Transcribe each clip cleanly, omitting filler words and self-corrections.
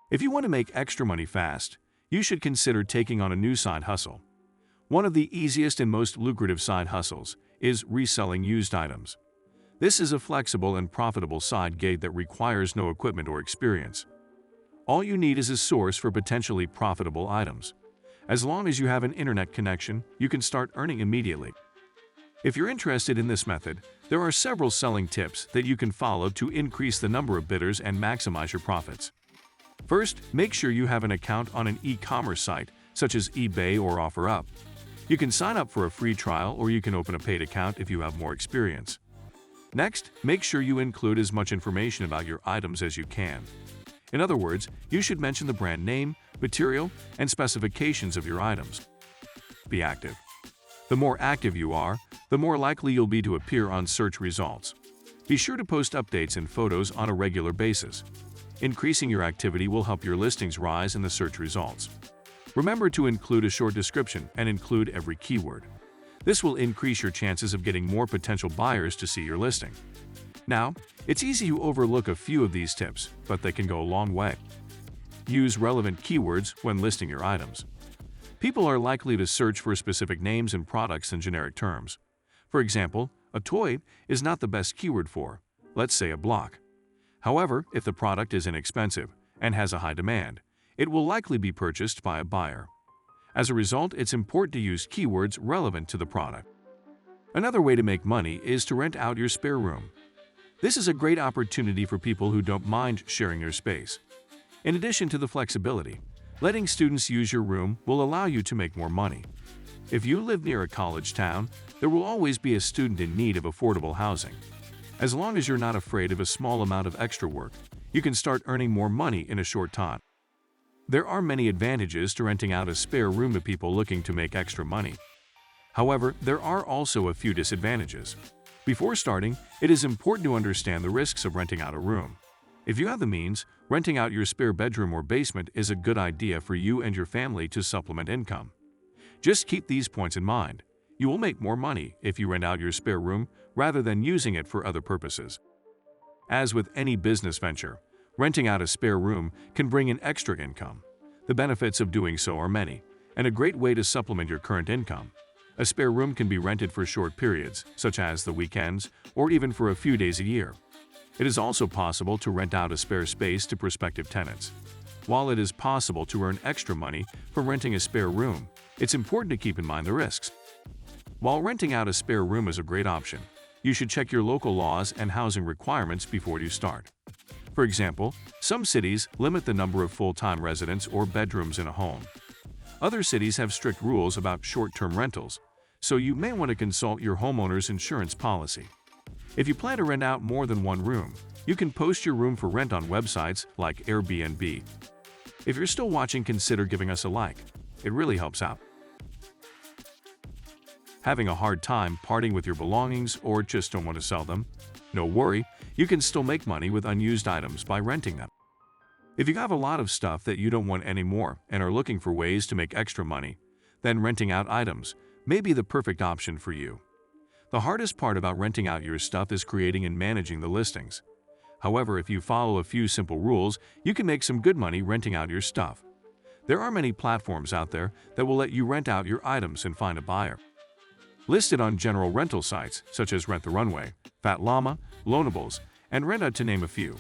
If you want to make extra money fast, you should consider taking on a new side hustle. One of the easiest and most lucrative side hustles is reselling used items. This is a flexible and profitable side gig that requires no equipment or experience. All you need is a source for potentially profitable items. As long as you have an internet connection, you can start earning immediately. If you're interested in this method, there are several selling tips that you can follow to increase the number of bidders and maximize your profits. First, make sure you have an account on an e-commerce site, such as eBay or OfferUp. You can sign up for a free trial or you can open a paid account if you have more experience. Next, make sure you include as much information about your items as you can. In other words, you should mention the brand name, material, and specifications of your items. Be active. The more active you are, the more likely you'll be to appear on search results. Be sure to post updates and photos on a regular basis. Increasing your activity will help your listings rise in the search results. Remember to include a short description and include every keyword. This will increase your chances of getting more potential buyers to see your listing. Now, it's easy to overlook a few of these tips, but they can go a long way. Use relevant keywords when listing your items. People are likely to search for specific names and products than generic terms. For example, a toy is not the best keyword for, let's say, a block. However, if the product is inexpensive and has a high demand, it will likely be purchased by a buyer. As a result, it's important to use keywords relevant to the product. Another way to make money is to rent out your spare room. This is a great opportunity for people who don't mind sharing their space. In addition to the flexibility, letting students use your room will allow you to make more money. If you live near a college town, there will always be a student in need of affordable housing. As long as you're not afraid of a small amount of extra work, you can start earning more money in a short time. There are many advantages to renting out a spare room to people looking to make extra money. However, there are also a few disadvantages. Before starting, it is important to understand the risks of renting out a room. If you have the means, renting out your spare bedroom or basement is a good idea for you and your family to supplement income. Just keep these points in mind. You will make more money if you rent out your spare room rather than using it for other purposes. As with any business venture, renting out a spare room can bring in extra income. The benefits of doing so are many, and a great way to supplement your current income. A spare room can be rented for short periods, such as the weekends, or even for a few days a year. It is also possible to rent out a spare space to prospective tenants. While it is possible to earn extra money from renting a spare room, it's important to keep in mind the risks. While renting out a spare room is a great option, you should check your local laws and housing requirements before you start. For example, some cities limit the number of full-time residents or bedrooms in a home. Other cities have strict rules about short-term rentals, so you may want to consult your homeowner's insurance policy. If you plan to rent out more than one room, you can post your room for rent on websites like Airbnb. If you're still watching, consider giving us a like. It really helps out. Having a hard time parting with your belongings or just don't want to sell them? No worry, you can still make money with unused items by renting them. If you have a lot of stuff that you don't want anymore and are looking for ways to make extra money, then renting out items may be the perfect option for you. The hardest part about renting out your stuff is creating and managing the listings. However, if you follow a few simple rules, you can make some good money renting out your stuff. There are many platforms out there that will let you rent out your items and find a buyer. Listed on general rental sites such as Rent the Runway, Fat Llama, Loanables, and Rent-A to name a few.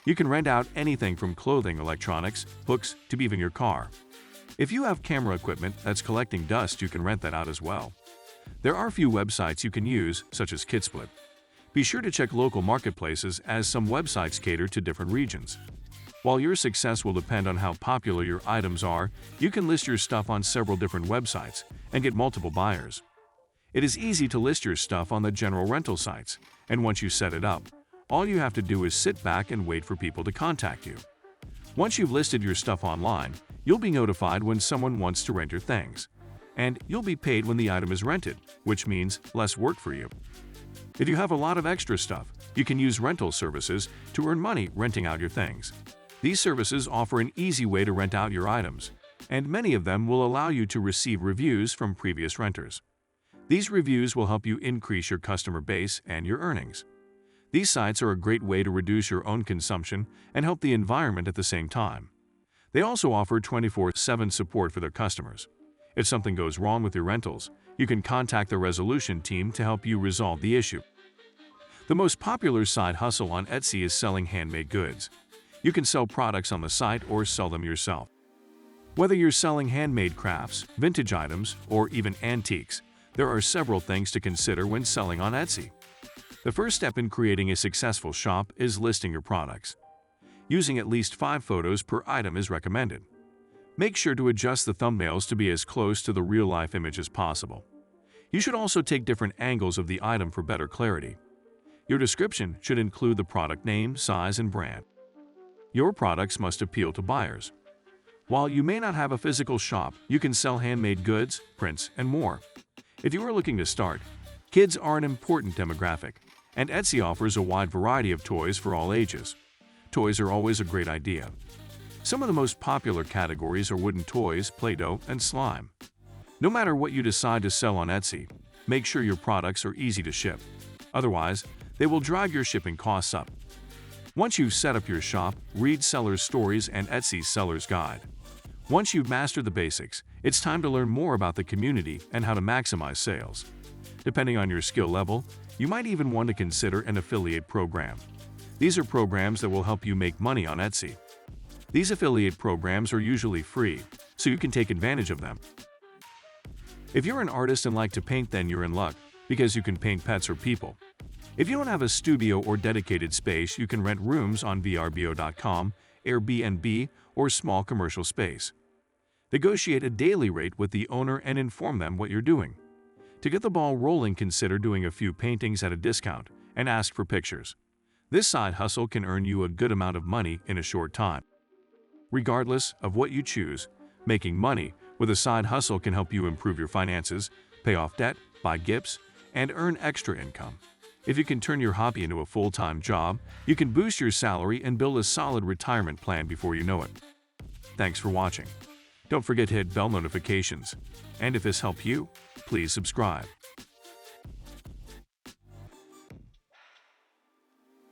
You can rent out anything from clothing, electronics, books, to even your car. If you have camera equipment that's collecting dust, you can rent that out as well. There are a few websites you can use, such as KidSplit. Be sure to check local marketplaces, as some websites cater to different regions. While your success will depend on how popular your items are, you can list your stuff on several different websites and get multiple buyers. It is easy to list your stuff on the general rental sites, and once you set it up, all you have to do is sit back and wait for people to contact you. Once you've listed your stuff online, you'll be notified when someone wants to rent your things, and you'll be paid when the item is rented, which means less work for you. If you have a lot of extra stuff, you can use rental services to earn money renting out your things. These services offer an easy way to rent out your items, and many of them will allow you to receive reviews from previous renters. These reviews will help you increase your customer base and your earnings. These sites are a great way to reduce your own consumption and help the environment at the same time. They also offer 24/7 support for their customers. If something goes wrong with your rentals, you can contact the resolution team to help you resolve the issue. The most popular side hustle on Etsy is selling handmade goods. You can sell products on the site or sell them yourself. Whether you're selling handmade crafts, vintage items, or even antiques, there are several things to consider when selling on Etsy. The first step in creating a successful shop is listing your products. Using at least 5 photos per item is recommended. Make sure to adjust the thumbnails to be as close to the real-life image as possible. You should also take different angles of the item for better clarity. Your description should include the product name, size, and brand. Your products must appeal to buyers. While you may not have a physical shop, you can sell handmade goods, prints, and more. If you are looking to start, kids are an important demographic, and Etsy offers a wide variety of toys for all ages. Toys are always a great idea. Some of the most popular categories are wooden toys, Play-Doh, and slime. No matter what you decide to sell on Etsy, make sure your products are easy to ship. Otherwise, they will drive your shipping costs up. Once you've set up your shop, read sellers' stories and Etsy's seller's guide. Once you've mastered the basics, it's time to learn more about the community and how to maximize sales. Depending on your skill level, you might even want to consider an affiliate program. These are programs that will help you make money on Etsy. These affiliate programs are usually free, so you can take advantage of them. If you're an artist and like to paint, then you're in luck, because you can paint pets or people. If you don't have a studio or dedicated space, you can rent rooms on vrbo.com, Airbnb, or small commercial space. Negotiate a daily rate with the owner and inform them what you're doing. To get the ball rolling, consider doing a few paintings at a discount and ask for pictures. This side hustle can earn you a good amount of money in a short time. Regardless of what you choose, making money with a side hustle can help you improve your finances, pay off debt, buy gifts, and earn extra income. If you can turn your hobby into a full-time job, you can boost your salary and build a solid retirement plan before you know it. Thanks for watching. Don't forget to hit bell notifications. And if this helped you, please subscribe.